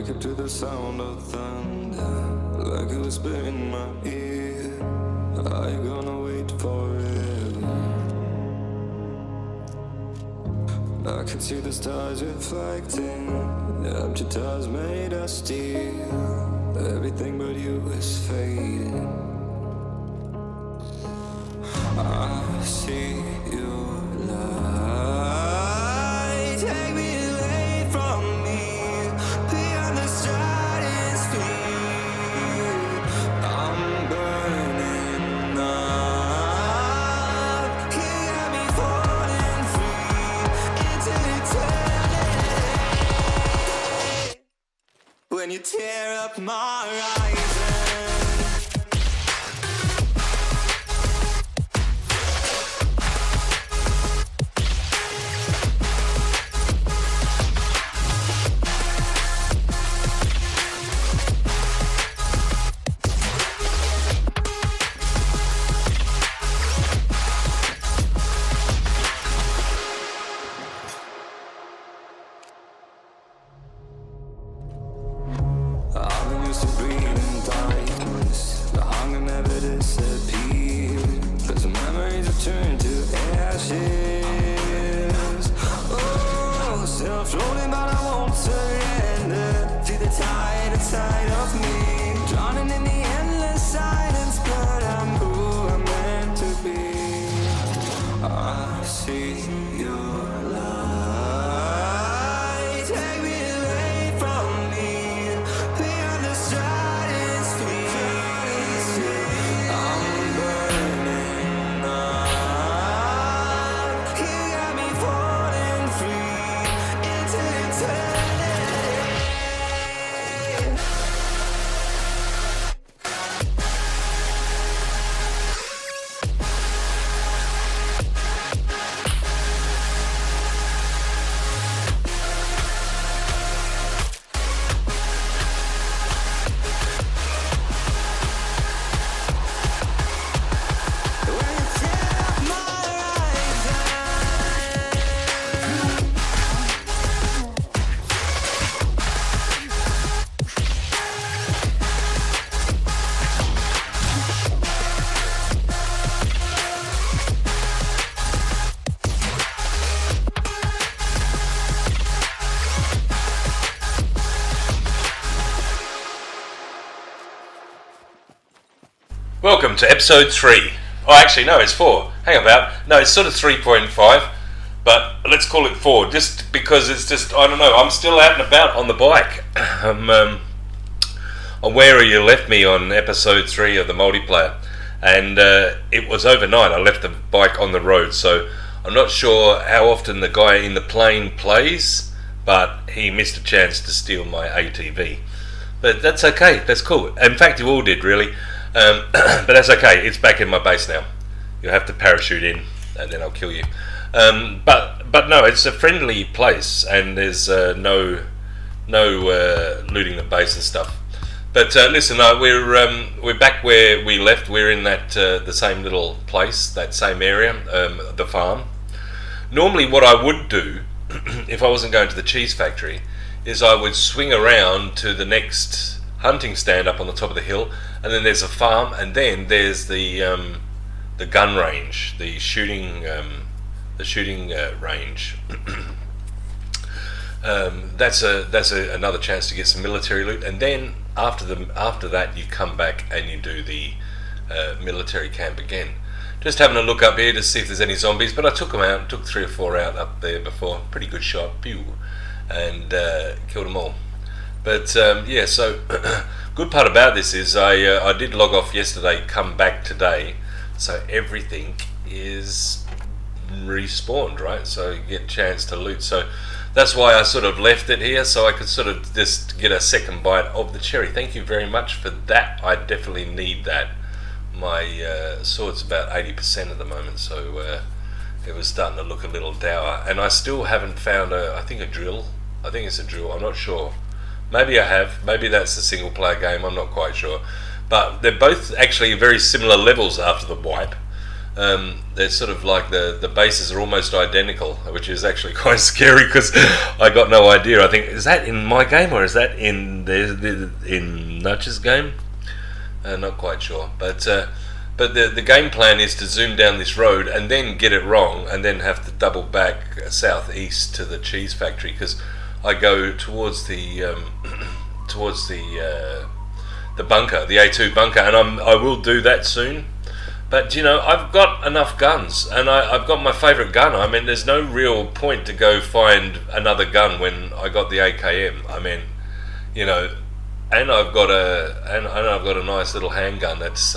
wake up to the sound of thunder, like it whisper in my ear. Are you gonna wait forever? I can see the stars reflecting, the empty tires made of steel. Everything but you is fading. I see your light, take me away from me, beyond the stratosphere. I'm burning up, you got me falling free into eternity. When you tear up my horizon. I've been used to breathing darkness, the hunger never disappeared, 'cause the memories have turned to ashes. Oh, still I'm floating but I won't surrender to the tide inside of me, drowning in the endless silence, but I'm who I'm meant to be. I see your light, take me away from me, beyond the stratosphere. I'm burning up, you got me falling free into eternity. When you tear up my horizon. Welcome to episode 3. Oh, actually, no, it's 4. Hang about. No, it's sort of 3.5, but let's call it 4, just because it's just, I don't know, I'm still out and about on the bike. I'm where you left me on episode 3 of the multiplayer, and it was overnight. I left the bike on the road, so I'm not sure how often the guy in the plane plays, but he missed a chance to steal my ATV. But that's okay, that's cool. In fact, you all did, really. But that's okay, it's back in my base now. You'll have to parachute in, and then I'll kill you. But no, it's a friendly place, and there's no looting the base and stuff. But listen, we're back where we left. We're in that the same little place, that same area, the farm. Normally, what I would do if I wasn't going to the cheese factory is I would swing around to the next hunting stand up on the top of the hill, and then there's a farm, and then there's the gun range, the shooting range. That's another chance to get some military loot, and then after that you come back and you do the military camp again. Just having a look up here to see if there's any zombies, but I took them out, took 3 or 4 out up there before. Pretty good shot, pew, and killed them all. But yeah, so good part about this is I did log off yesterday, come back today, so everything is respawned, right? So you get a chance to loot. So that's why I sort of left it here, so I could sort of just get a second bite of the cherry. Thank you very much for that. I definitely need that. My sword's about 80% at the moment, so it was starting to look a little dour. And I still haven't found I think a drill. I think it's a drill, I'm not sure. Maybe I have, maybe that's a single player game, I'm not quite sure. But they're both actually very similar levels after the wipe. they're sort of like the bases are almost identical, which is actually quite scary because I got no idea. I think, is that in my game or is that in in Nudge's game? Not quite sure, but the game plan is to zoom down this road and then get it wrong and then have to double back southeast to the cheese factory, because I go towards the towards the bunker, the A2 bunker, and I will do that soon. But you know, I've got enough guns, and I've got my favourite gun. I mean, there's no real point to go find another gun when I got the AKM. I mean, you know, and I've got a nice little handgun that's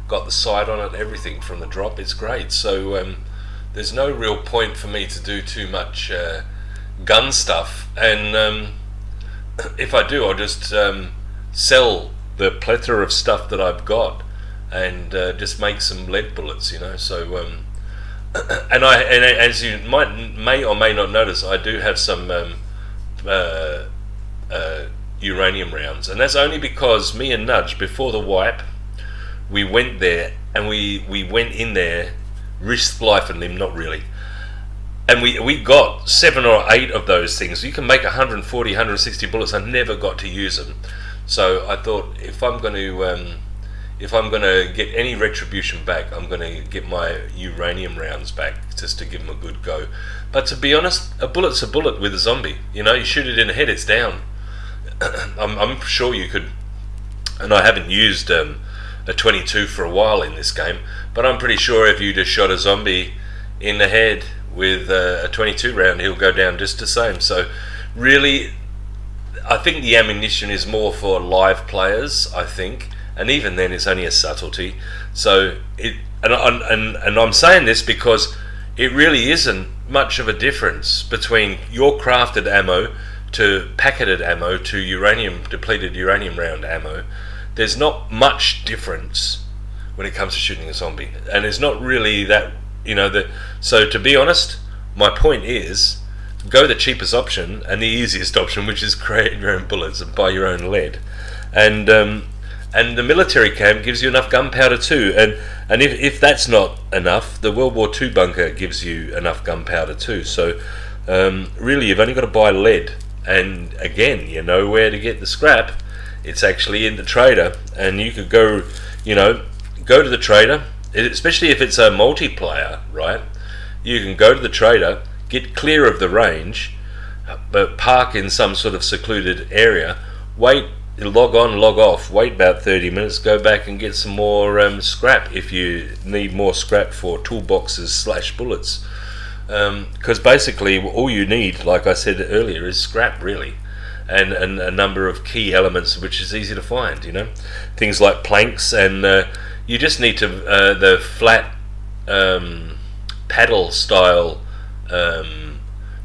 got the sight on it, everything from the drop. It's great. So there's no real point for me to do too much gun stuff. And if I do, I'll just sell the plethora of stuff that I've got and just make some lead bullets, you know. So and as you may or may not notice, I do have some uranium rounds, and that's only because me and Nudge, before the wipe, we went there and we went in there, risked life and limb, not really, and we got 7 or 8 of those things. You can make 140, 160 bullets. I never got to use them, so I thought, if I'm going to get any retribution back, I'm going to get my uranium rounds back, just to give them a good go. But to be honest, a bullet's a bullet with a zombie. You know, you shoot it in the head, it's down. I'm sure you could, and I haven't used a 22 for a while in this game, but I'm pretty sure if you just shot a zombie in the head with a 22 round, he'll go down just the same. So really, I think the ammunition is more for live players, I think. And even then, it's only a subtlety. So and I'm saying this because it really isn't much of a difference between your crafted ammo to packeted ammo to depleted uranium round ammo. There's not much difference when it comes to shooting a zombie, and it's not really that, you know. So to be honest, my point is, go the cheapest option and the easiest option, which is create your own bullets and buy your own lead, and the military camp gives you enough gunpowder too, and if that's not enough, the World War II bunker gives you enough gunpowder too. So really, you've only got to buy lead, and again, you know where to get the scrap. It's actually in the trader, and you could go to the trader, especially if it's a multiplayer, right? You can go to the trader, get clear of the range, but park in some sort of secluded area, wait, log on, log off, wait about 30 minutes, go back and get some more scrap if you need more scrap for toolboxes / bullets, because basically all you need, like I said earlier, is scrap really, and a number of key elements which is easy to find, you know, things like planks, and you just need to the flat paddle style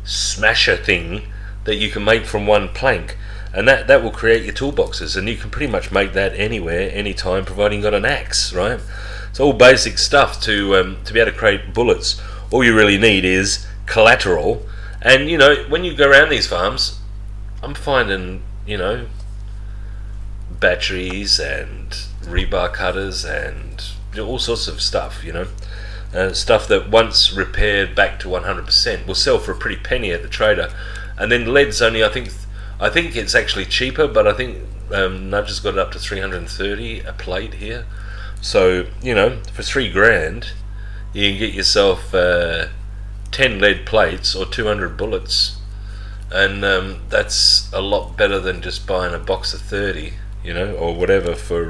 smasher thing that you can make from one plank. And that will create your toolboxes, and you can pretty much make that anywhere, anytime, providing you've got an axe, right? It's all basic stuff to be able to create bullets. All you really need is collateral, and you know, when you go around these farms, I'm finding, you know, batteries and rebar cutters and all sorts of stuff, you know, stuff that once repaired back to 100% will sell for a pretty penny at the trader. And then lead's only, I think it's actually cheaper, but I think Nudge has got it up to 330 a plate here. So, you know, for $3,000, you can get yourself 10 lead plates or 200 bullets, and that's a lot better than just buying a box of 30, you know, or whatever for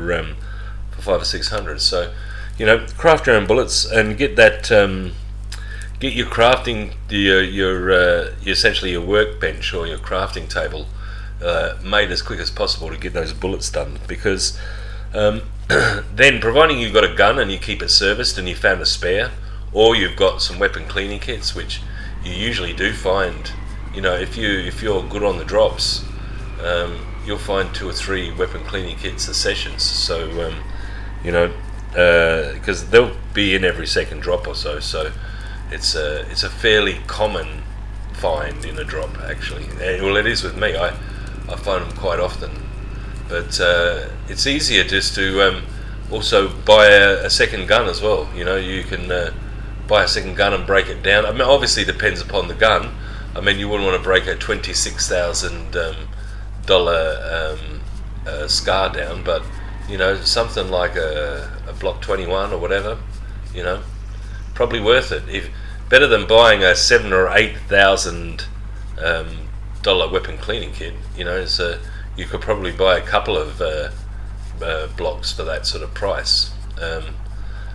500 or 600. So, you know, craft your own bullets and get that. Get your crafting, your essentially your workbench or your crafting table made as quick as possible to get those bullets done, because then, providing you've got a gun and you keep it serviced and you found a spare, or you've got some weapon cleaning kits, which you usually do find, you know, if you're good on the drops, you'll find 2 or 3 weapon cleaning kits a session. So you know, because they'll be in every second drop or so. So it's a fairly common find in a drop, actually. Well, it is with me. I find them quite often, but it's easier just to also buy a second gun as well. You know, you can buy a second gun and break it down. I mean, obviously it depends upon the gun. I mean, you wouldn't want to break a $26,000 SCAR down, but you know, something like a Block 21 or whatever, you know, probably worth it. If better than buying a $7,000 or $8,000 weapon cleaning kit. You know, so you could probably buy a couple of blocks for that sort of price,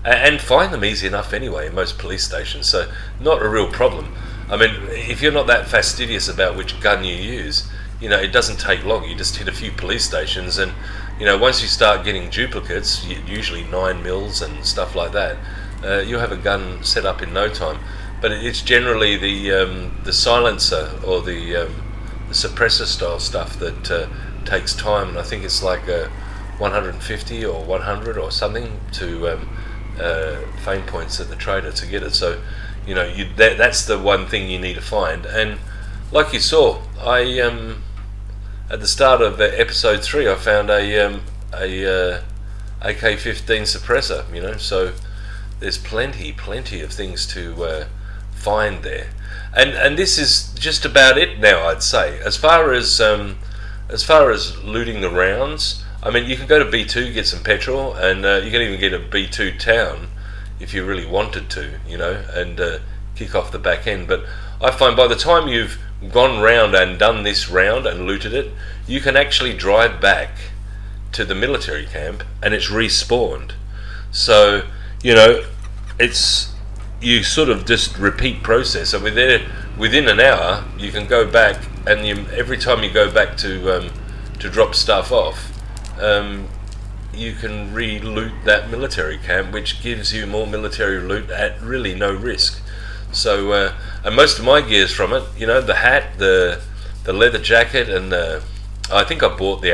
and find them easy enough anyway in most police stations. So not a real problem. I mean, if you're not that fastidious about which gun you use, you know, it doesn't take long. You just hit a few police stations, and you know, once you start getting duplicates, usually 9mm and stuff like that, you'll have a gun set up in no time. But it's generally the silencer or the suppressor style stuff that takes time, and I think it's like 150 or 100 or something to fame points at the trader to get it. So you know, that's the one thing you need to find. And like you saw, I at the start of episode 3, I found a AK-15 suppressor. You know, so there's plenty of things to find there, and this is just about it now, I'd say. As far as looting the rounds, I mean, you can go to B2, get some petrol, and you can even get a B2 town if you really wanted to, you know, and kick off the back end. But I find by the time you've gone round and done this round and looted it, you can actually drive back to the military camp and it's respawned. So, you know, you sort of just repeat process. So within an hour, you can go back, and every time you go back to drop stuff off, you can re-loot that military camp, which gives you more military loot at really no risk. So, and most of my gear's from it. You know, the hat, the leather jacket, and I think I bought the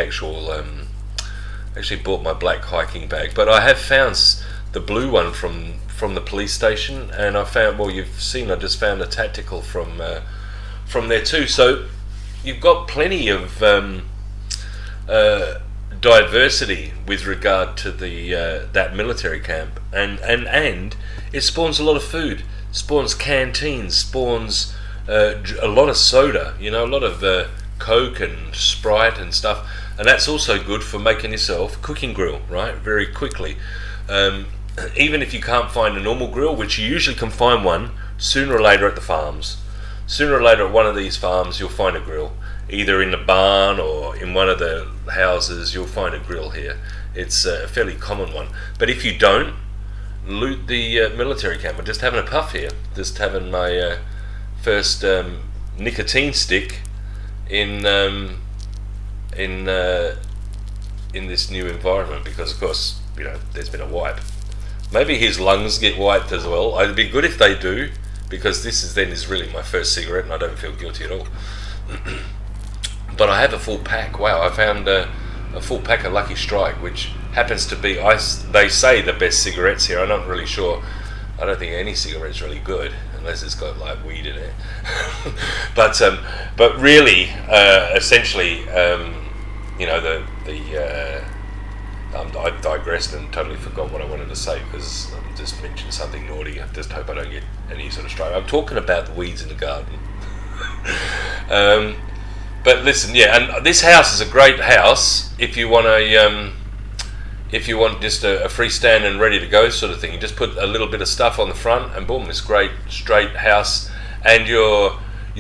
actually bought my black hiking bag, but I have found the blue one from the police station, and I found, well, you've seen, I just found a tactical from there too. So you've got plenty of diversity with regard to that military camp, and it spawns a lot of food, spawns canteens, spawns a lot of soda, you know, a lot of Coke and Sprite and stuff, and that's also good for making yourself a cooking grill, right, very quickly. Even if you can't find a normal grill, which you usually can find one sooner or later at the farms. Sooner or later at one of these farms you'll find a grill. Either in the barn or in one of the houses you'll find a grill here. It's a fairly common one. But if you don't, loot the military camp. I'm just having a puff here. Just having my first nicotine stick in this new environment, because of course, you know, there's been a wipe. Maybe his lungs get wiped as well. It'd be good if they do, because this is really my first cigarette, and I don't feel guilty at all. But I have a full pack. Wow, I found a full pack of Lucky Strike, which happens to be, they say, the best cigarettes here. I'm not really sure. I don't think any cigarette's really good unless it's got like weed in it. but really, essentially, you know, I digressed and totally forgot what I wanted to say, because I just mentioned something naughty. I just hope I don't get any sort of strike. I'm talking about the weeds in the garden. But listen, yeah, and this house is a great house if you want just a freestanding, ready to go sort of thing. You just put a little bit of stuff on the front, and boom, this great straight house. And you're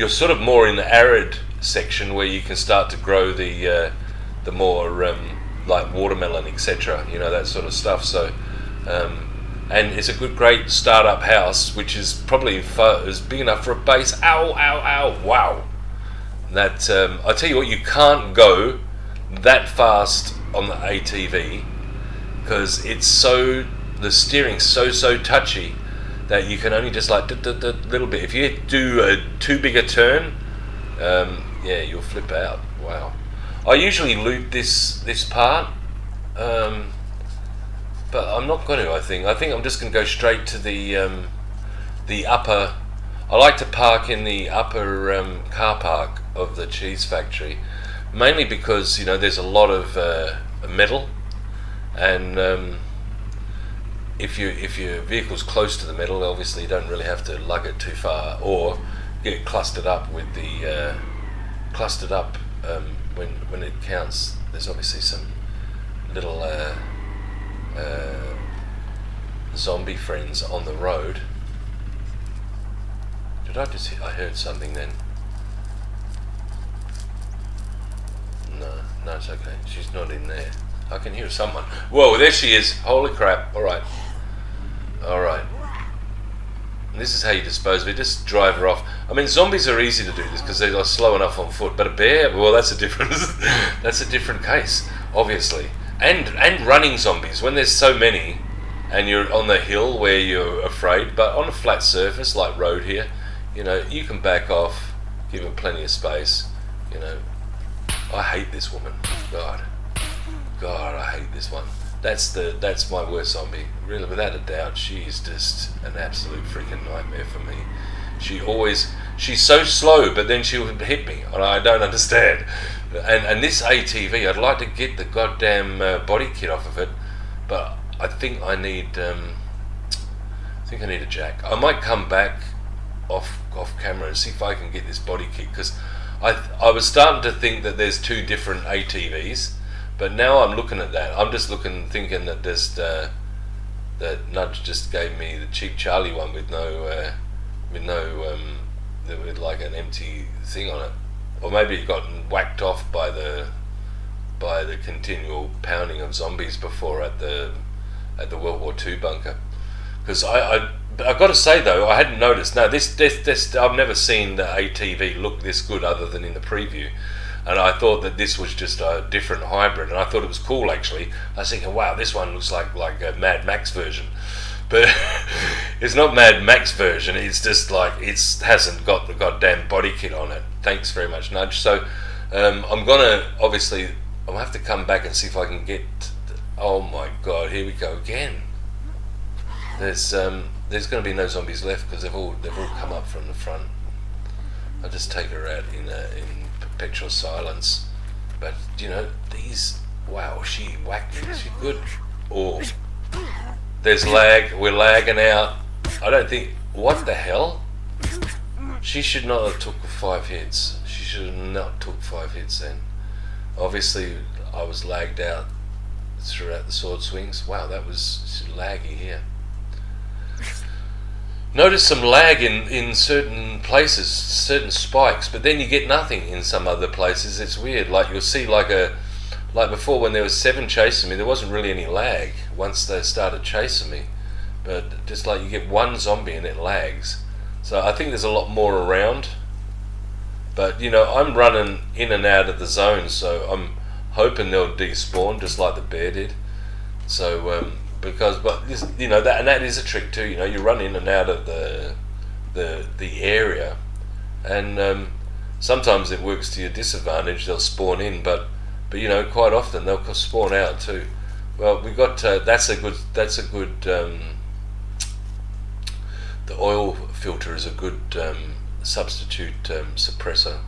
sort of more in the arid section where you can start to grow the more like watermelon, etc. You know, that sort of stuff. So, and it's a great start-up house, which is probably is big enough for a base. Ow, ow, ow! Wow. That I tell you what, you can't go that fast on the ATV, because the steering's so touchy that you can only just like little bit. If you do a too big a turn, yeah, you'll flip out. Wow. I usually loot this part, but I'm not going to. I think I'm just going to go straight to the upper. I like to park in the upper car park of the cheese factory, mainly because, you know, there's a lot of metal, and if your vehicle's close to the metal, obviously you don't really have to lug it too far, or get it clustered up with the when it counts. There's obviously some little zombie friends on the road. I heard something then. No, it's okay. She's not in there. I can hear someone. Whoa, there she is. Holy crap. Alright. And this is how you dispose of it. Just drive her off. I mean, zombies are easy to do this because they're slow enough on foot. But a bear, well, that's a different case, obviously. And running zombies. When there's so many, and you're on the hill where you're afraid, but on a flat surface like road here, you can back off, give them plenty of space. I hate this woman. God, I hate this one. That's my worst zombie. Really, without a doubt, she's just an absolute freaking nightmare for me. She's so slow, but then she'll hit me, and I don't understand. And this ATV, I'd like to get the goddamn body kit off of it, but I think I need a jack. I might come back off camera and see if I can get this body kit, because I was starting to think that there's two different ATVs, but now I'm looking at that. I'm just thinking that that Nudge just gave me the cheap Charlie one with like an empty thing on it, or maybe it got whacked off by the continual pounding of zombies before at the World War II bunker. Because I've got to say though, I hadn't noticed. No, this I've never seen the ATV look this good other than in the preview, and I thought that this was just a different hybrid, and I thought it was cool actually. I was thinking, wow, this one looks like a Mad Max version, but it's not Mad Max version. It's just like it hasn't got the goddamn body kit on it. Thanks very much, Nudge. So I'm gonna I'll have to come back and see if I can get. Oh my God, here we go again. There's going to be no zombies left because they've all come up from the front. I'll just take her out in perpetual silence. But these. Wow, she whacked me. She's good. Oh, there's lag. We're lagging out. I don't think. What the hell? She should not have took 5 hits. She should have not took 5 hits then. Obviously, I was lagged out throughout the sword swings. Wow, that was laggy here. Notice some lag in certain places, certain spikes, but then you get nothing in some other places. It's weird. Like you'll see like before when there was 7 chasing me, there wasn't really any lag once they started chasing me. But just like you get 1 zombie and it lags. So I think there's a lot more around. But I'm running in and out of the zone, so I'm hoping they'll despawn just like the bear did. So but this, that is a trick too. You run in and out of the area, and sometimes it works to your disadvantage. They'll spawn in, but quite often they'll spawn out too. Well, we got that's a good. The oil filter is a good substitute suppressor.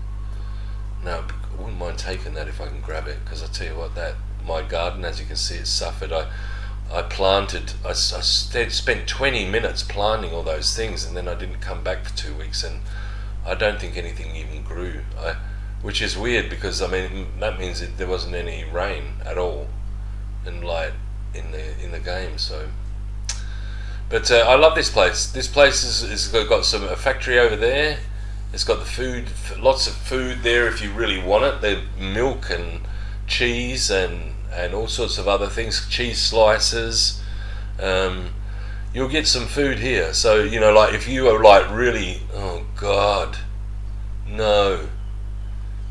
Now, I wouldn't mind taking that if I can grab it, because I tell you what, my garden, as you can see, it suffered. I planted. I spent 20 minutes planting all those things, and then I didn't come back for 2 weeks, and I don't think anything even grew. Which is weird, because that means that there wasn't any rain at all and light in the game. So, but I love this place. This place is got a factory over there. It's got the food, lots of food there if you really want it. There's milk and cheese and all sorts of other things, cheese slices. You'll get some food here. So like if you are like really, oh God, no,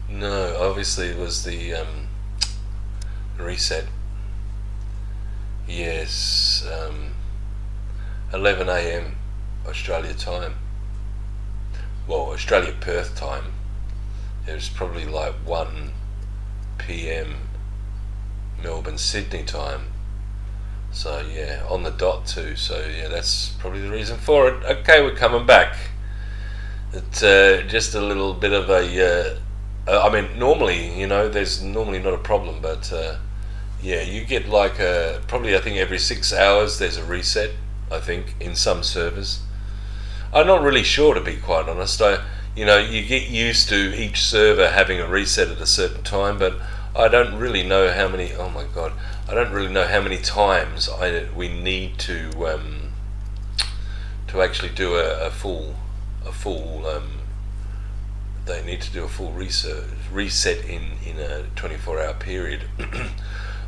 obviously it was the reset. Yes, 11 a.m. Australia time. Well, Australia Perth time. It was probably like 1 p.m. Melbourne Sydney time. So yeah, on the dot too. So yeah, that's probably the reason for it. Okay, we're coming back. It's just a little bit of a. Normally, there's normally not a problem, but Yeah, you get like probably I think every 6 hours there's a reset. I think in some servers. I'm not really sure, to be quite honest. You get used to each server having a reset at a certain time, but I don't really know how many. Oh my god, I don't really know how many times we need to actually do a full. They need to do a full reset in a 24-hour period.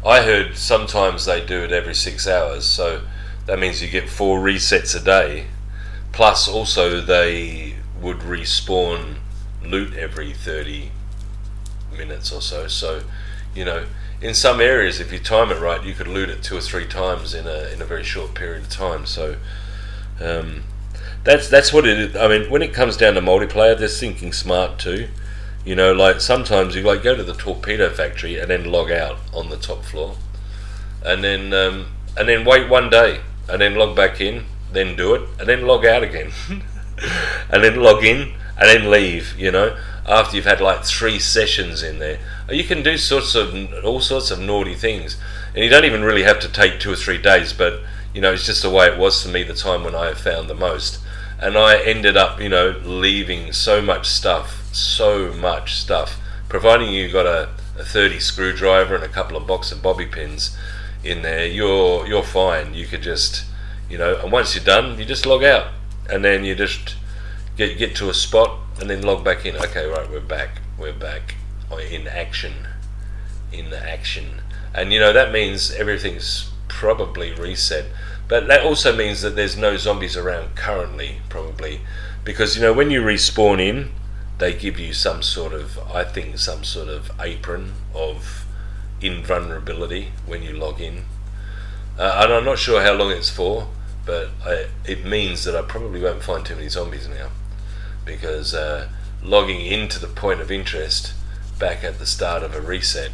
I heard sometimes they do it every 6 hours, so that means you get 4 resets a day. Plus, also they would respawn loot every 30 minutes or so. So, in some areas, if you time it right, you could loot it 2 or 3 times in a very short period of time. So, that's what it is. I mean, when it comes down to multiplayer, they're thinking smart too. Like sometimes you go to the torpedo factory and then log out on the top floor, and then wait one day and then log back in, then do it, and then log out again, and then log in and then leave. After you've had like 3 sessions in there, you can do all sorts of naughty things, and you don't even really have to take 2 or 3 days. But it's just the way it was for me. The time when I found the most, and I ended up leaving so much stuff, providing you got a 30 screwdriver and a couple of box of bobby pins in there, you're fine. You could just and once you're done, you just log out, and then you just get to a spot and then log back in. Okay, right, we're back in action, and that means everything's probably reset. But that also means that there's no zombies around currently, probably, because when you respawn in, they give you some sort of apron of invulnerability when you log in, and I'm not sure how long it's for, but it means that I probably won't find too many zombies now, because logging into the point of interest back at the start of a reset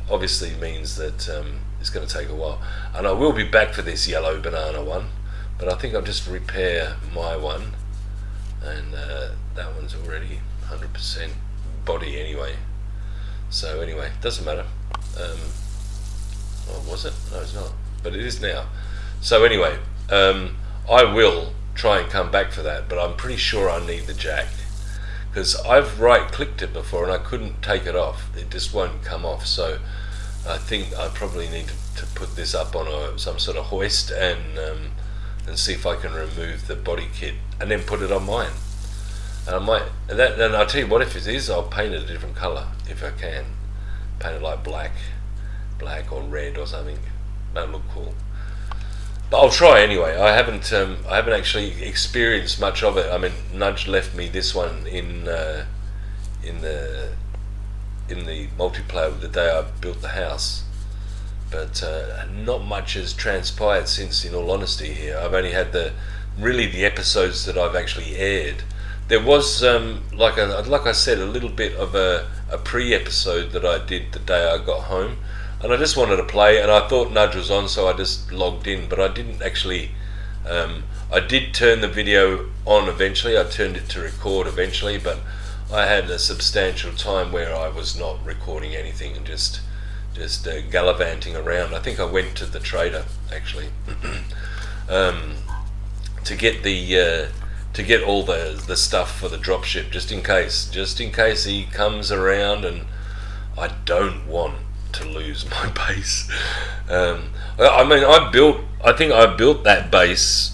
obviously means that it's going to take a while. And I will be back for this yellow banana one, but I think I'll just repair my one, and that one's already 100% body anyway. So anyway, doesn't matter. Oh, was it? No, it's not, but it is now. So anyway, I will try and come back for that, but I'm pretty sure I need the jack, because I've right-clicked it before and I couldn't take it off. It just won't come off. So I think I probably need to put this up on some sort of hoist and see if I can remove the body kit and then put it on mine. And I might. And I'll tell you what, if it is, I'll paint it a different colour if I can. Paint it like black or red or something. That'll look cool. But I'll try anyway. I haven't actually experienced much of it. I mean, Nudge left me this one in the multiplayer the day I built the house, but not much has transpired since. In all honesty, here I've only had the episodes that I've actually aired. There was like I said, a little bit of a pre-episode that I did the day I got home, and I just wanted to play, and I thought Nudge was on, so I just logged in, but I didn't actually. I did turn the video on eventually. I turned it to record eventually, but I had a substantial time where I was not recording anything and just gallivanting around. I think I went to the trader actually to get all the stuff for the dropship, just in case he comes around, and I don't want to lose my base. I mean, I think I built that base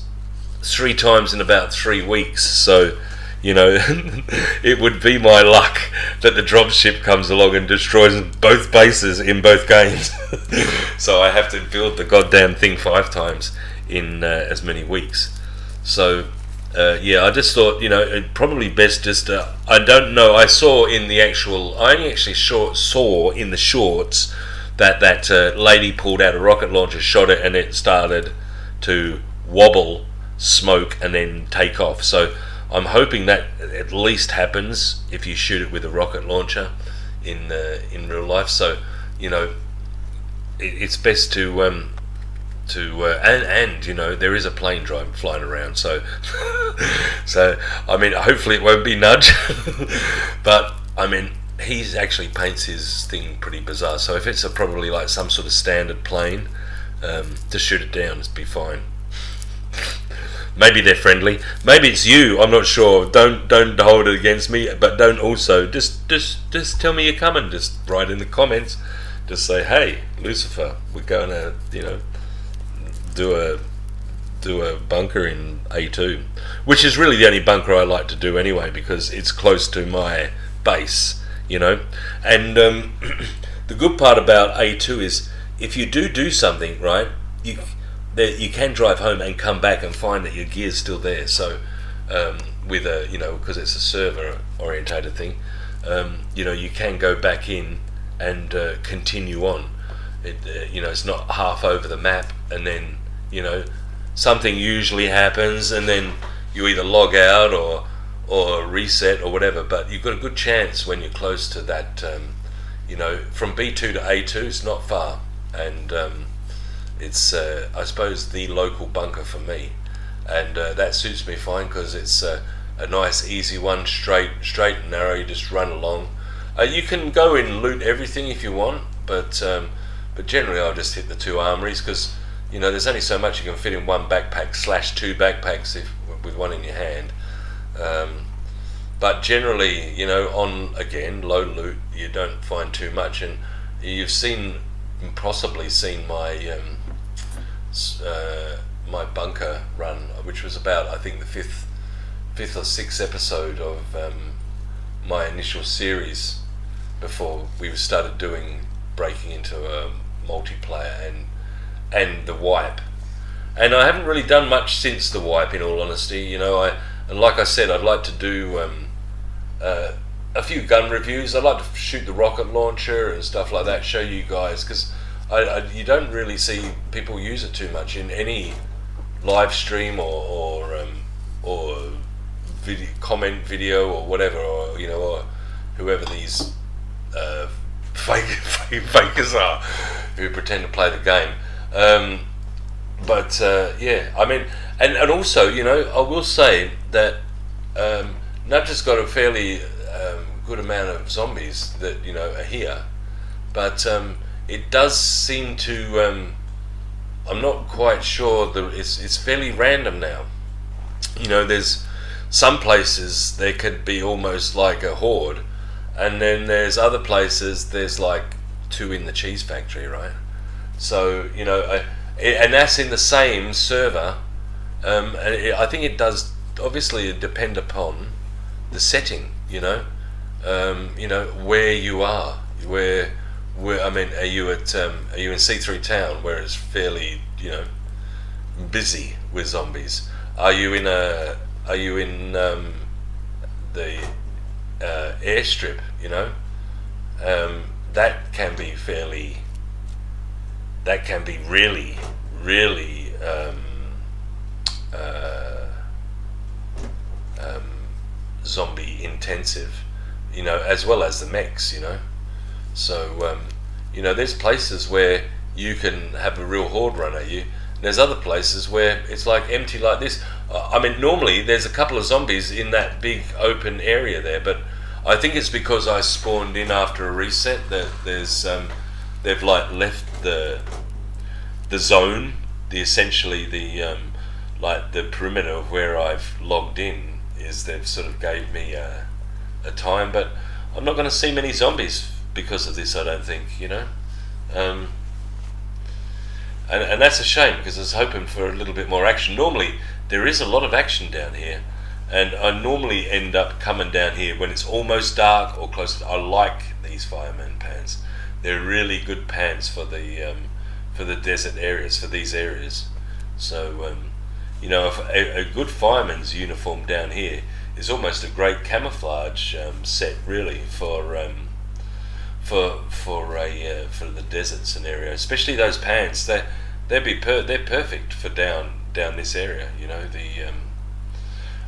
3 times in about 3 weeks, so it would be my luck that the dropship comes along and destroys both bases in both games. So I have to build the goddamn thing 5 times in as many weeks. So yeah, I just thought, it probably best just I don't know, I only actually saw in the shorts that lady pulled out a rocket launcher, shot it, and it started to wobble, smoke, and then take off. So I'm hoping that at least happens if you shoot it with a rocket launcher in real life. So it's best to and there is a plane flying around. So so I mean, hopefully it won't be Nudge, but I mean, he actually paints his thing pretty bizarre. So if it's probably like some sort of standard plane, just shoot it down. It'll be fine. Maybe they're friendly. Maybe it's you. I'm not sure. Don't hold it against me. But don't also just tell me you're coming. Just write in the comments. Just say, hey, Lucifer, we're going to do a bunker in A2, which is really the only bunker I like to do anyway, because it's close to my base, And the good part about A2 is if you do something right, you can drive home and come back and find that your gear's still there. So with because it's a server orientated thing, you can go back in and continue on. It's not half over the map, and then something usually happens, and then you either log out or reset or whatever. But you've got a good chance when you're close to that. From B2 to A2, it's not far, and it's I suppose the local bunker for me, and that suits me fine because it's a nice easy one, straight and narrow. You just run along. You can go and loot everything if you want, but generally I'll just hit the 2 armories, because there's only so much you can fit in one backpack / 2 backpacks with one in your hand. But generally, on again low loot, you don't find too much, and you've possibly seen my my bunker run, which was about, I think, the fifth or sixth episode of my initial series before we started breaking into a multiplayer and the wipe. And I haven't really done much since the wipe, in all honesty. And like I said, I'd like to do a few gun reviews. I'd like to shoot the rocket launcher and stuff like that, show you guys, because you don't really see people use it too much in any live stream or comment video or whatever, or whoever these fakers are who pretend to play the game. Yeah, I mean, and also, I will say that Nudge's got a fairly good amount of zombies that are here, but it does seem to. I'm not quite sure that it's fairly random now. There's some places there could be almost like a horde, and then there's other places there's like 2 in the cheese factory, right? So and that's in the same server. And I think it does obviously depend upon the setting, where you are, where I mean, are you in C3 town where it's fairly busy with zombies? Are you in the airstrip? That can be fairly. That can be really zombie intensive, as well as the mechs, So, there's places where you can have a real horde run at you. There's other places where it's like empty like this. I mean, normally there's a couple of zombies in that big open area there, but I think it's because I spawned in after a reset that there's they've like left the zone, essentially the perimeter of where I've logged in is they've sort of gave me a time, but I'm not going to see many zombies because of this, I don't think, and that's a shame, because I was hoping for a little bit more action. Normally there is a lot of action down here, and I normally end up coming down here when it's almost dark or close. I like these fireman pants. They're really good pants for the desert areas, for these areas. So if a good fireman's uniform down here is almost a great camouflage set, really, for the desert scenario. Especially those pants, they're perfect for down this area.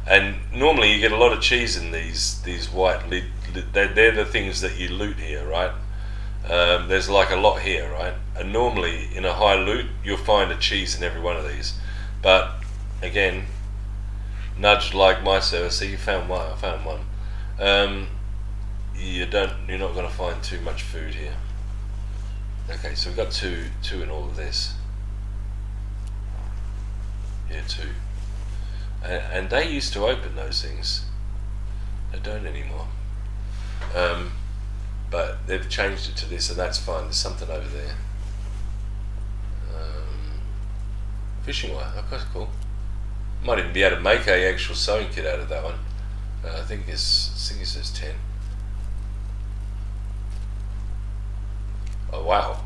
And normally you get a lot of cheese in these white lid. They're the things that you loot here, right? There's like a lot here, right? And normally in a high loot you'll find a cheese in every one of these. But again, Nudge like my server, see, you found one. I found one. you're not going to find too much food here. Okay, so we've got two in all of this. Here, 2. And they used to open those things. They don't anymore. But they've changed it to this, and that's fine. There's something over there. Fishing wire. Oh, that's cool. Might even be able to make a actual sewing kit out of that one. I think it says 10. Oh wow,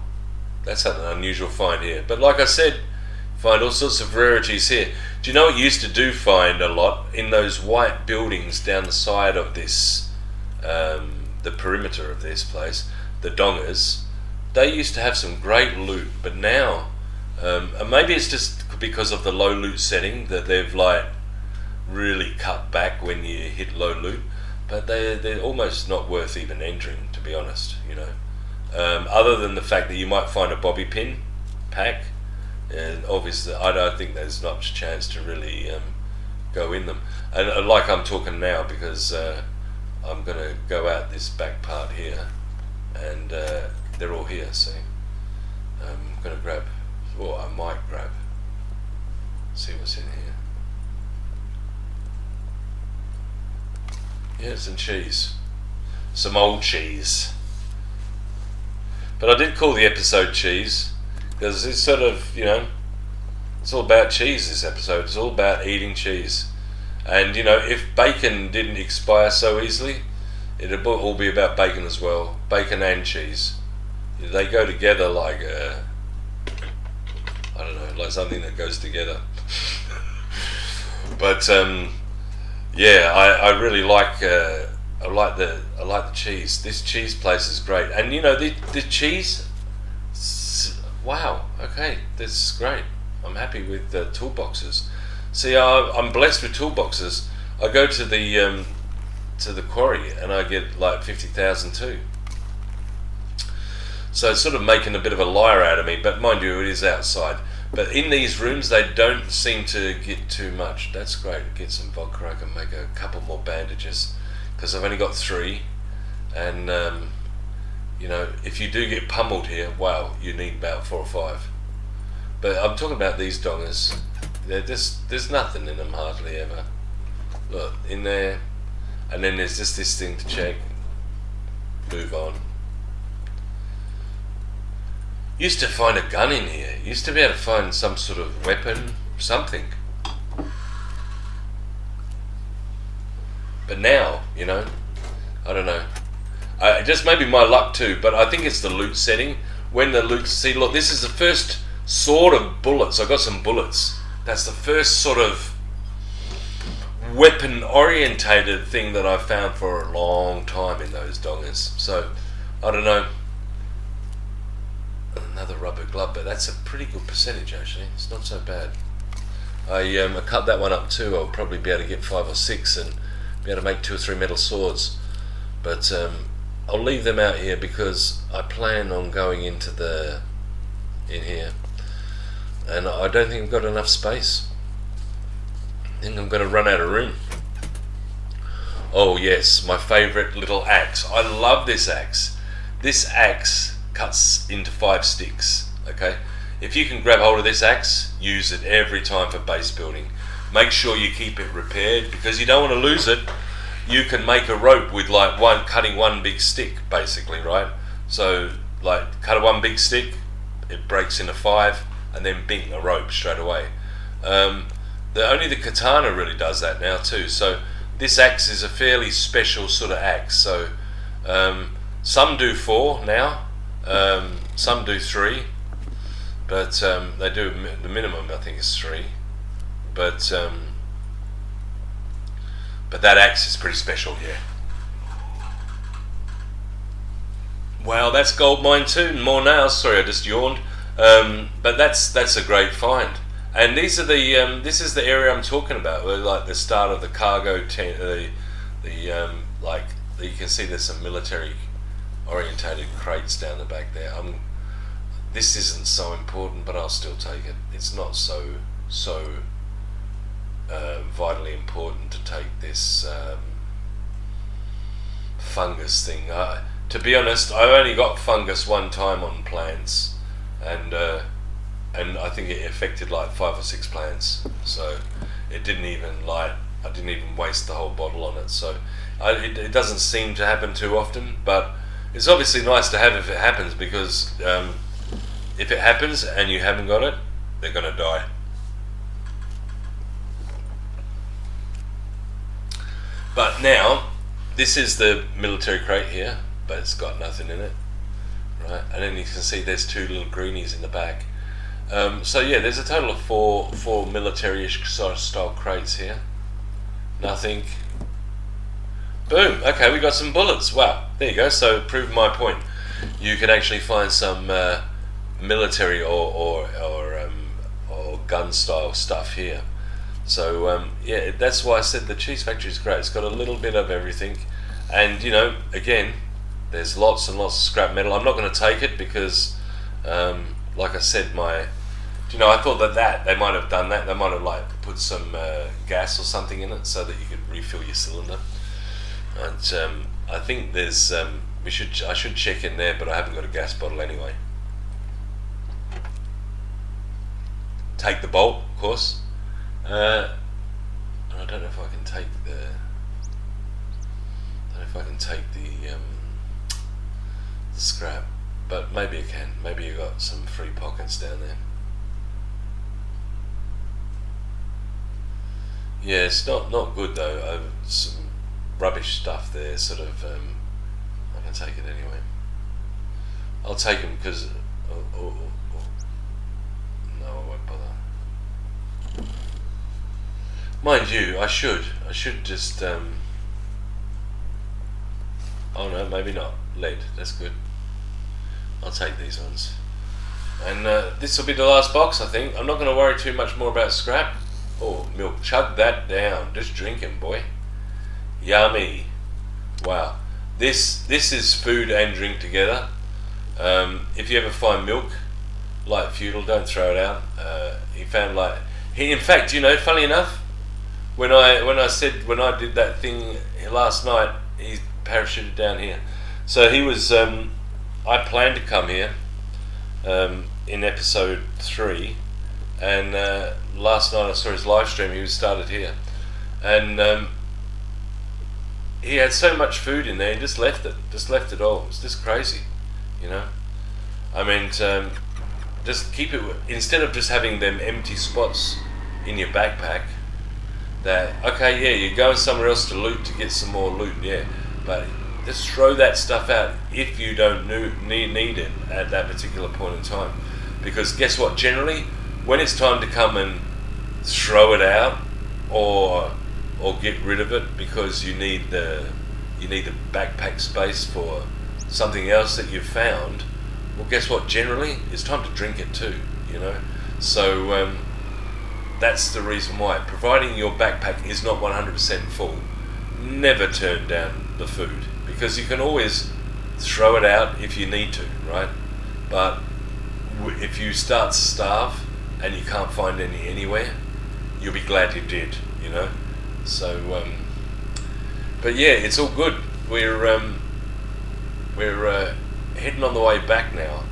that's an unusual find here. But like I said, find all sorts of rarities here. Do you know what you used to do find a lot in those white buildings down the side of this, the perimeter of this place, the dongers? They used to have some great loot, but now, and maybe it's just because of the low loot setting that they've like really cut back when you hit low loot, but they're almost not worth even entering, to be honest, you know. Other than the fact that you might find a bobby pin pack, and obviously I don't think there's much chance to really go in them. And like I'm talking now, because I'm going to go out this back part here, and they're all here, see. I'm going to grab, or I might grab, see what's in here. Yeah, some cheese. Some old cheese. But I did call the episode cheese, because it's sort of, you know, it's all about cheese this episode. It's all about eating cheese. And, you know, if bacon didn't expire so easily, it'd all be about bacon as well. Bacon and cheese. They go together like, I don't know, like something that goes together. But, yeah, I really like, I like the cheese. This cheese place is great. And, you know, the cheese, wow, okay, that's great. I'm happy with the toolboxes. See, I'm blessed with toolboxes. I go to the quarry and I get like 50,000 too. So it's sort of making a bit of a liar out of me, but mind you, it is outside. But in these rooms, they don't seem to get too much. That's great. Get some vodka. I can make a couple more bandages, because I've only got 3. And, you know, if you do get pummeled here, wow, you need about 4 or 5. But I'm talking about these dongers. There's nothing in them hardly ever. Look, in there. And then there's just this thing to check. Move on. Used to find a gun in here. Used to be able to find some sort of weapon, something. But now, you know, I don't know. Just maybe my luck too, but I think it's the loot setting. When the loot, see, look, this is the first sort of bullets. I got some bullets. That's the first sort of weapon orientated thing that I've found for a long time in those dongers. So, I don't know. Another rubber glove, but that's a pretty good percentage actually. It's not so bad. I cut that one up too. I'll probably be able to get 5 or 6 and be able to make 2 or 3 metal swords. But I'll leave them out here because I plan on going into in here, and I don't think I've got enough space. I think I'm going to run out of room. Oh yes, my favourite little axe. I love this axe. This axe cuts into 5 sticks. Okay, if you can grab hold of this axe, use it every time for base building. Make sure you keep it repaired, because you don't want to lose it. You can make a rope with like cutting one big stick, basically, right? So like cut one big stick, it breaks into 5, and then bing, a rope straight away. Only the katana really does that now too. So this axe is a fairly special sort of axe. So some do 4 now. Some do 3, but they do the minimum, I think, is 3. But that axe is pretty special, yeah. Wow, that's gold mine too. More nails. Sorry, I just yawned. But that's a great find. And these are the this is the area I'm talking about, where like the start of the cargo tent. Like you can see, there's some military orientated crates down the back there. This isn't so important, but I'll still take it. It's not so vitally important to take this fungus thing. To be honest, I only got fungus one time on plants, and I think it affected like 5 or 6 plants. So it didn't even I didn't even waste the whole bottle on it. So it doesn't seem to happen too often, but it's obviously nice to have if it happens, because if it happens and you haven't got it, they're gonna die. But now, this is the military crate here, but it's got nothing in it, right? And then you can see there's 2 little greenies in the back. So yeah, there's a total of four military-ish sort of style crates here. Nothing. Boom. Okay, we got some bullets. Wow. There you go. So prove my point. You can actually find some military or gun style stuff here. So yeah, that's why I said the cheese factory is great. It's got a little bit of everything, and you know, again, there's lots and lots of scrap metal. I'm not going to take it because, like I said, I thought that they might have done that. They might have like put some gas or something in it so that you could refill your cylinder. And I think there's I should check in there, but I haven't got a gas bottle anyway. Take the bolt, of course. I don't know if I can take the scrap, but maybe I can. Maybe you got some free pockets down there. Yeah, it's not good though. Some rubbish stuff there. Sort of. I can take it anyway. I'll take them because. No, I won't bother. Mind you, I should just. Oh no, maybe not. Lead. That's good. I'll take these ones. And this will be the last box, I think. I'm not going to worry too much more about scrap. Oh, milk. Chug that down. Just drinking, boy. Yummy. Wow. This is food and drink together. If you ever find milk, like Feudal, don't throw it out. In fact, you know, funny enough, when I did that thing last night, he parachuted down here. So he was. I planned to come here in episode 3, and last night I saw his live stream. He was started here, and he had so much food in there. He just left it all. It's just crazy, you know. I mean, just keep it instead of just having them empty spots in your backpack. That okay, yeah, you're going somewhere else to loot to get some more loot, yeah, but just throw that stuff out if you don't need it at that particular point in time. Because guess what? Generally, when it's time to come and throw it out or get rid of it because you need the backpack space for something else that you've found, well, guess what? Generally, it's time to drink it too. You know, so that's the reason why. Providing your backpack is not 100% full, never turn down the food. Because you can always throw it out if you need to, right? But if you start to starve and you can't find any anywhere, you'll be glad you did, you know. So, but yeah, it's all good. We're heading on the way back now,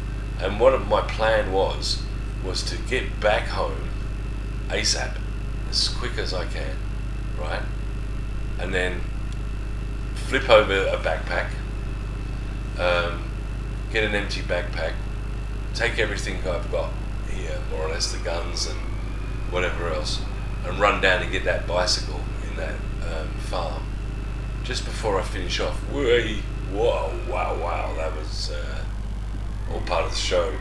and what my plan was to get back home ASAP, as quick as I can, right? And then flip over a backpack, get an empty backpack, take everything I've got here, more or less the guns and whatever else, and run down and get that bicycle in that farm just before I finish off. Whoa, wow, that was all part of the show.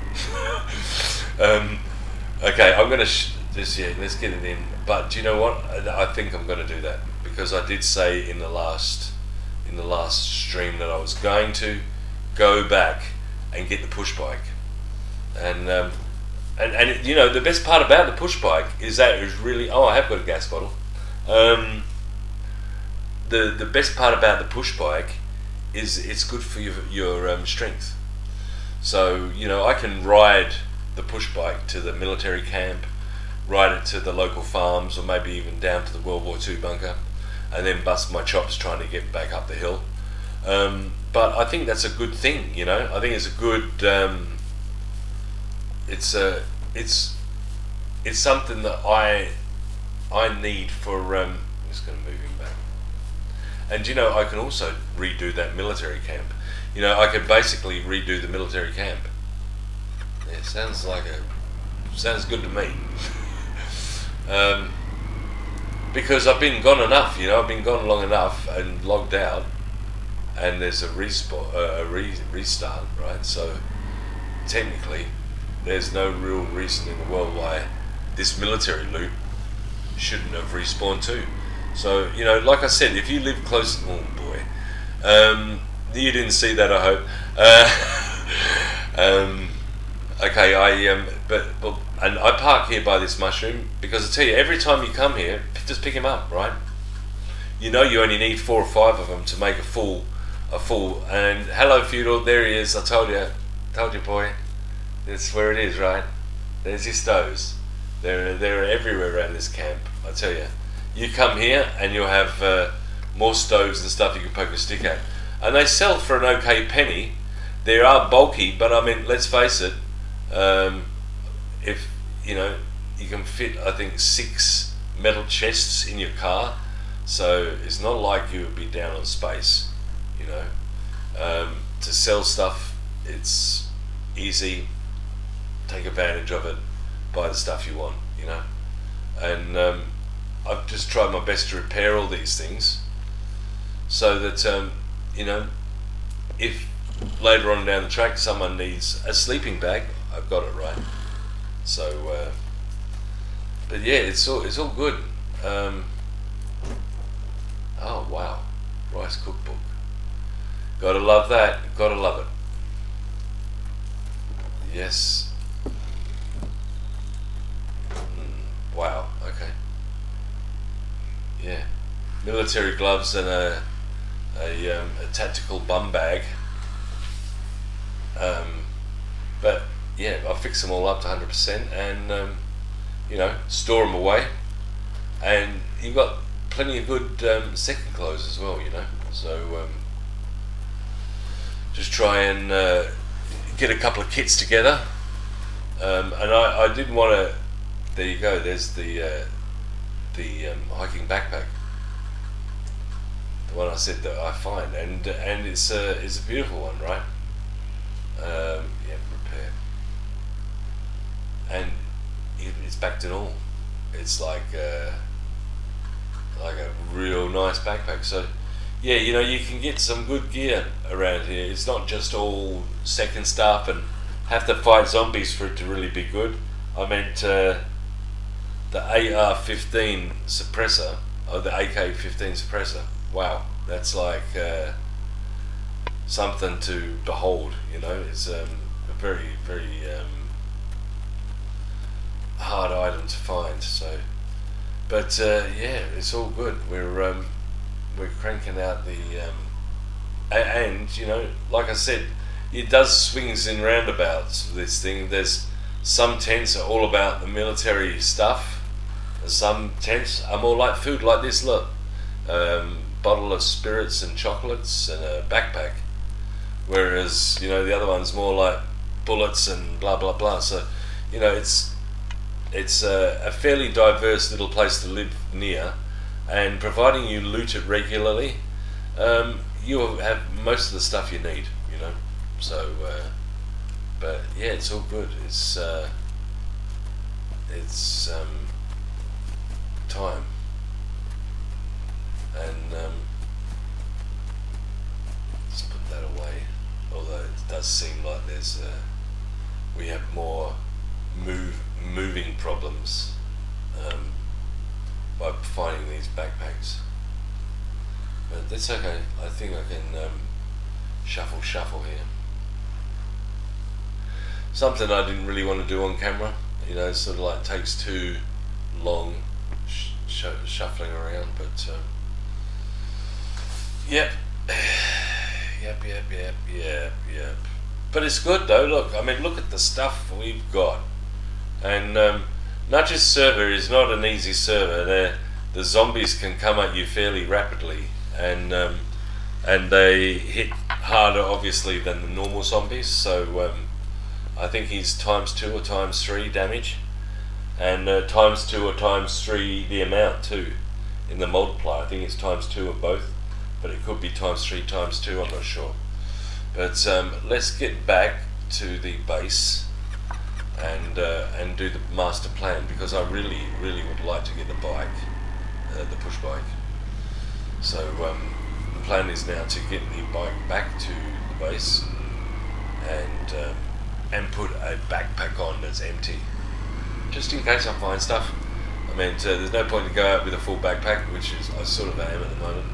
Okay, I'm gonna let's get it in. But do you know what? I think I'm gonna do that because I did say in the last stream that I was going to go back and get the push bike, and you know, the best part about the push bike is that it was really. Oh, I have got a gas bottle. The best part about the push bike is it's good for your strength. So you know, I can ride the push bike to the military camp, ride it to the local farms, or maybe even down to the World War II bunker, and then bust my chops trying to get back up the hill. But I think that's a good thing, you know. I think it's a good. It's something that I need for. I'm just going to move him back. And you know, I can also redo that military camp. You know, I could basically redo the military camp. Yeah, sounds good to me. Because I've been gone enough, you know, I've been gone long enough and logged out, and there's a restart, right? So technically, there's no real reason in the world why this military loot shouldn't have respawned too. So, you know, like I said, if you live close, oh boy, you didn't see that, I hope. Okay, but and I park here by this mushroom because I tell you, every time you come here, just pick him up, right? You know, you only need 4 or 5 of them to make a full. And hello, feudal, there he is. I told you, boy. That's where it is, right? There's your stoves. They're everywhere around this camp. I tell you, you come here and you'll have more stoves and stuff you can poke a stick at, and they sell for an okay penny. They are bulky, but I mean, let's face it. If you know, you can fit, I think, 6 metal chests in your car, so it's not like you would be down on space. You know, to sell stuff, it's easy. Take advantage of it, buy the stuff you want. You know, and I've just tried my best to repair all these things, so that you know, if later on down the track someone needs a sleeping bag, I've got it, right? So, but yeah, it's all good. Oh wow, rice cookbook. Gotta love that. Gotta love it. Yes. Wow. Okay. Yeah. Military gloves and a tactical bum bag. But yeah, I'll fix them all up to 100% and you know, store them away. And you've got plenty of good second clothes as well, you know. So just try and get a couple of kits together. And I didn't want to. There you go. There's the hiking backpack. The one I said that I find, and it's a beautiful one, right? Yeah, repair, and it's backed in all. It's like a real nice backpack. So yeah, you know, you can get some good gear around here. It's not just all second stuff and have to fight zombies for it to really be good. I meant the AR-15 suppressor, or the AK-15 suppressor. Wow, that's like something to behold, you know. It's a very, very hard item to find. So, but yeah, it's all good. We're cranking out the and you know, like I said, it does swings and roundabouts. This thing, there's some tents are all about the military stuff. Some tents are more like food, like this. Look, bottle of spirits and chocolates and a backpack. Whereas, you know, the other one's more like bullets and blah blah blah. So, you know, it's a fairly diverse little place to live near, and providing you loot it regularly, you'll have most of the stuff you need. You know, so but yeah, it's all good. It's time, and let's put that away. Although it does seem like we have more moving problems by finding these backpacks, but that's okay. I think I can shuffle here. Something I didn't really want to do on camera, you know, sort of like takes too long shuffling around, but yep. But it's good though. Look, I mean, look at the stuff we've got, and Nudge's server is not an easy server. The zombies can come at you fairly rapidly, and and they hit harder obviously than the normal zombies, so I think he's ×2 or ×3 damage, and ×2 or ×3 the amount too in the multiplier. I think it's ×2 of both, but it could be ×3 ×2, I'm not sure. But let's get back to the base and do the master plan, because I really would like to get the bike, the push bike. So the plan is now to get the bike back to the base and put a backpack on that's empty, just in case I find stuff. I mean, there's no point to go out with a full backpack, which is I sort of am at the moment.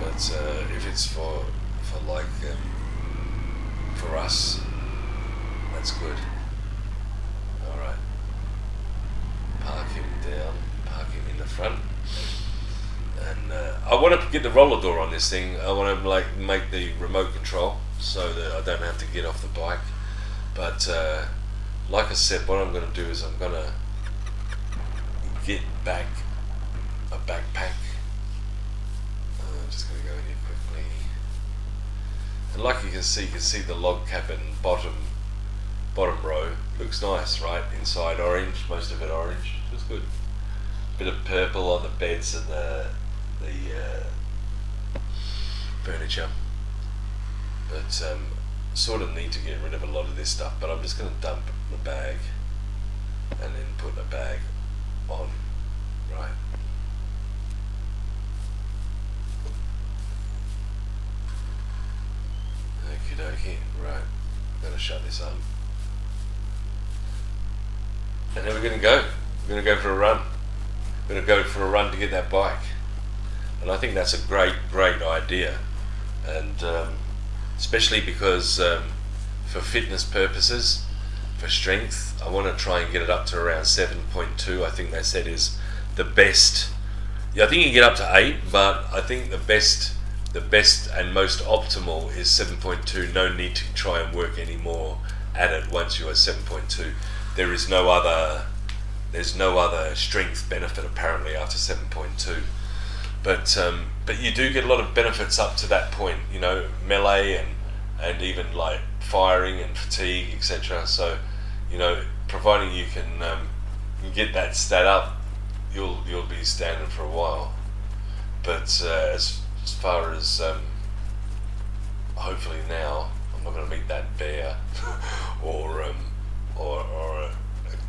But if it's for like for us, that's good. All right, park him down, park him in the front, and I want to get the roller door on this thing. I want to like make the remote control so that I don't have to get off the bike. But like I said, what I'm going to do is I'm going to get back a backpack. I'm just going to go in here quickly. And like you can see the log cabin bottom row looks nice, right? Inside orange, most of it orange. Looks good. Bit of purple on the beds and the furniture. But sort of need to get rid of a lot of this stuff. But I'm just going to dump the bag and then put a bag on, right? Okie dokie, right. I'm going to shut this up. And then we're going to go. We're going to go for a run. We're going to go for a run to get that bike. And I think that's a great idea. And especially because for fitness purposes, for strength, I want to try and get it up to around 7.2. I think they said is the best. Yeah, I think you can get up to 8, but I think the best and most optimal is 7.2. No need to try and work any more at it once you're at 7.2. There's no other strength benefit apparently after 7.2. But you do get a lot of benefits up to that point, you know, melee and even like firing and fatigue, etc. So, you know, providing you can get that stat up, you'll be standing for a while. But as far as hopefully now, I'm not going to meet that bear or a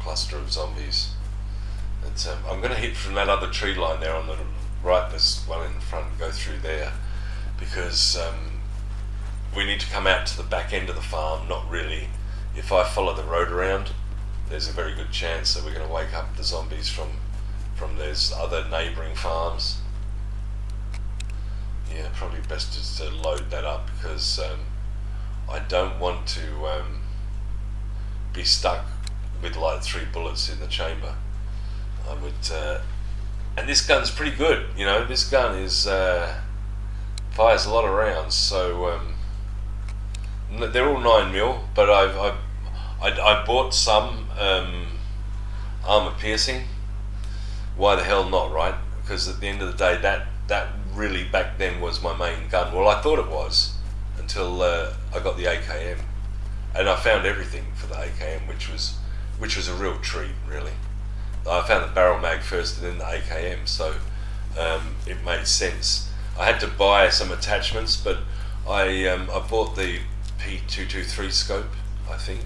cluster of zombies. But I'm going to hit from that other tree line there on the right, this one in front, go through there, because we need to come out to the back end of the farm. Not really. If I follow the road around, there's a very good chance that we're going to wake up the zombies from those other neighbouring farms. Yeah, probably best just to load that up, because I don't want to be stuck with like 3 bullets in the chamber. I would, and this gun's pretty good, you know. This gun is fires a lot of rounds, so they're all 9mm, but I bought some armor piercing. Why the hell not, right? Because at the end of the day, that really back then was my main gun. Well, I thought it was until I got the AKM, and I found everything for the AKM, which was a real treat, really. I found the barrel mag first and then the AKM, so it made sense. I had to buy some attachments, but I bought the P223 scope, I think.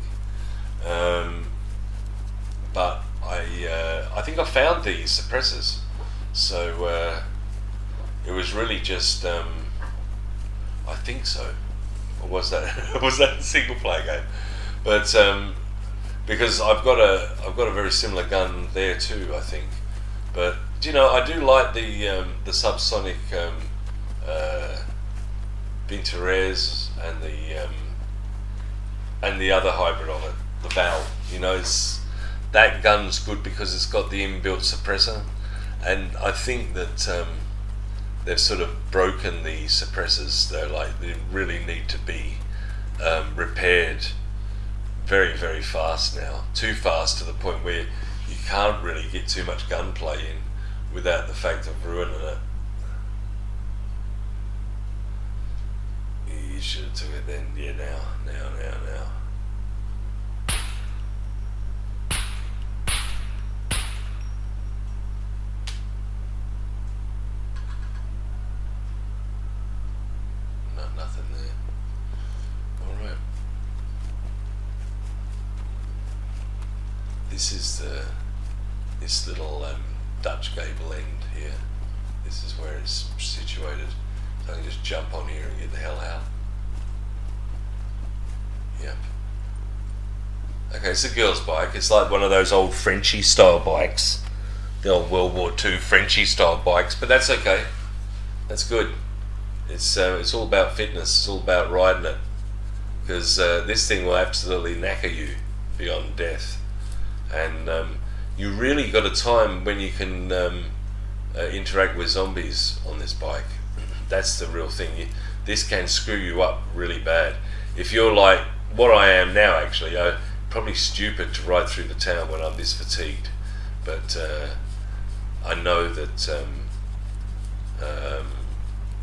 But I think I found the suppressors, so it was really just I think so. Or was that a single player game? But because I've got a very similar gun there too, I think. But you know, I do like the subsonic Binterez and the other hybrid of it, the Val. You know, that gun's good because it's got the inbuilt suppressor, and I think that they've sort of broken the suppressors. They really need to be repaired very, very fast now. Too fast to the point where you can't really get too much gunplay in without the fact of ruining it. you should have took it then. Yeah, now. No, nothing there. Alright. This is this little Dutch gable end here. This is where it's situated. So I can just jump on here and get the hell out. Yep. Okay, it's a girl's bike. It's like one of those old Frenchy style bikes. The old World War II Frenchy style bikes, but that's okay. That's good. It's all about fitness. It's all about riding it. Because this thing will absolutely knacker you beyond death. And you really got a time when you can interact with zombies on this bike. That's the real thing. This can screw you up really bad. If you're like what I am now, actually, probably stupid to ride through the town when I'm this fatigued. But I know that,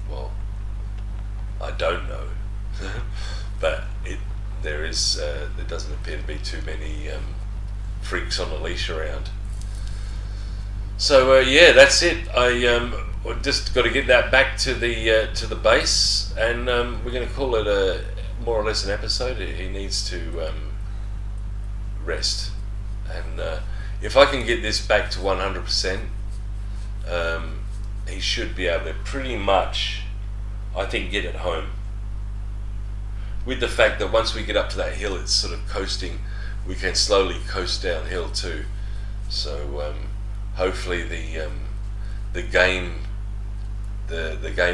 well, I don't know, but there doesn't appear to be too many freaks on a leash around. So yeah, that's it. I just got to get that back to the base, and we're going to call it a more or less an episode. He needs to rest, and if I can get this back to 100%, he should be able to pretty much, I think, get it home. With the fact that once we get up to that hill, it's sort of coasting. We can slowly coast downhill too. So hopefully the game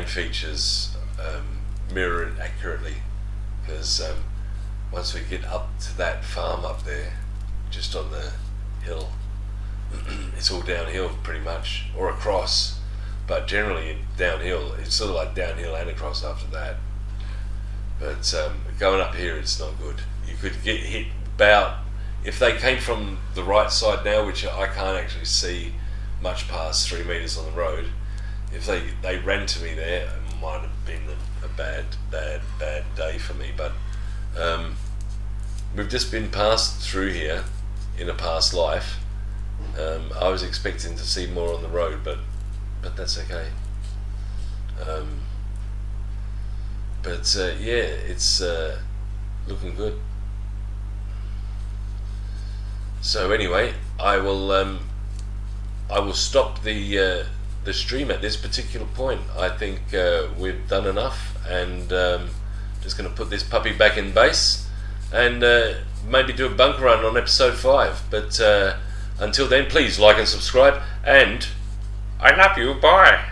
features mirror it accurately, because once we get up to that farm up there, just on the hill, it's all downhill pretty much, or across, but generally downhill. It's sort of like downhill and across after that. But going up here, it's not good. You could get hit about, if they came from the right side now, which I can't actually see much past 3 meters on the road, if they ran to me there, it might have been a bad day for me. But we've just been passed through here in a past life. I was expecting to see more on the road, but that's okay. Yeah, it's looking good. So anyway, I will stop the stream at this particular point. I think we've done enough, and just going to put this puppy back in base, and maybe do a bunker run on episode 5. But until then, please like and subscribe, and I love you. Bye.